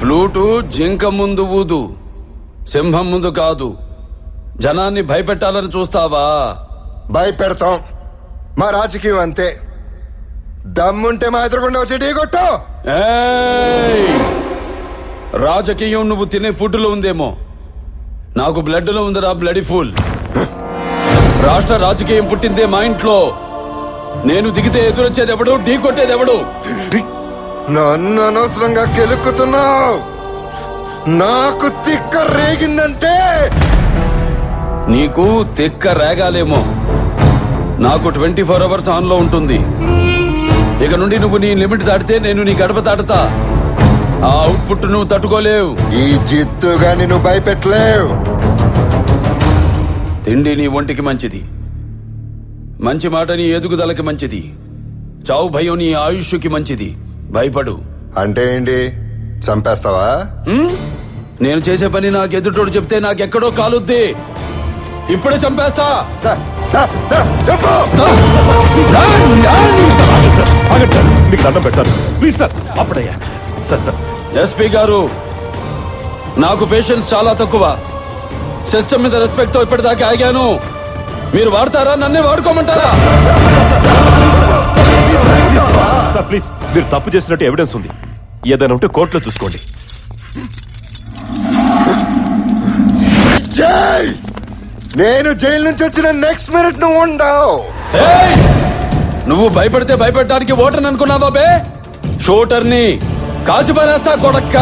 Flute జింక ముందు ఊదు, సింహం ముందు కాదు. జనాన్ని భయపెట్టాలని చూస్తావా? భయపెడతాం. మా రాజకీయం అంతే. దమ్ముంటే మా ఎదురుకుండా వచ్చి ఢీ కొట్టు. ఏయ్! రాజకీయం నువ్వు తినే ఫుడ్ లో ఉందేమో, నాకు బ్లడ్ లో ఉందిరా బ్లడీ ఫుల్. రాష్ట్ర రాజకీయం పుట్టిందే మా ఇంట్లో. నేను దిగితే ఎదురొచ్చేది ఎవడు, ఢీ కొట్టేది ఎవడు? నన్ను అనవసరంగా కెలుక్కుతున్నావు. నాకు తిక్క రేగిందంటే నీకు తిక్క రేగాలేమో, నాకు 24 అవర్స్ ఆన్ లో ఉంటుంది. ఇక నుండి నువ్వు నీ లిమిట్ దాటితే నేను నీ గడప దాటుతా. ఆ అవుట్పుట్ నువ్వు తట్టుకోలేవు. ఈ జిత్తుగా నిన్ను భయపెట్టలేవు. తిండి నీ ఒంటికి మంచిది, మంచి మాట నీ ఎదుగుదలకి మంచిది, చావు భయం నీ ఆయుష్కి మంచిది. భయపడు. అంటే ఏంటి, చంపేస్తావా? నేను చేసే పని నాకు ఎదుటోడు చెప్తే నాకెక్కడో కాలుద్ది. ఇప్పుడే చంపేస్తా. చెప్పు. మీకు దండం పెట్టారు ప్లీజ్ సార్. అప్పుడయ్యా సార్ సార్. ఎస్పీ గారు, నాకు పేషెన్స్ చాలా తక్కువ. సిస్టమ్ మీద రెస్పెక్ట్ తో ఇప్పటిదాకా ఆగాను. మీరు వాడతారా, నన్నే వాడుకోమంటారా? సార్ ప్లీజ్, మీరు తప్పు చేసినట్టు ఎవిడెన్స్ ఉంది. ఏదైనా ఉంటే కోర్టులో చూసుకోండి. నేను జైలు నుంచి వచ్చిన నెక్స్ట్ మినిట్ నువ్వు ఉండవు. నువ్వు భయపడితే భయపెట్టడానికి ఓటర్ని అనుకున్నావా బే? షూటర్ని కాల్చి పారేస్తా కొడక్క.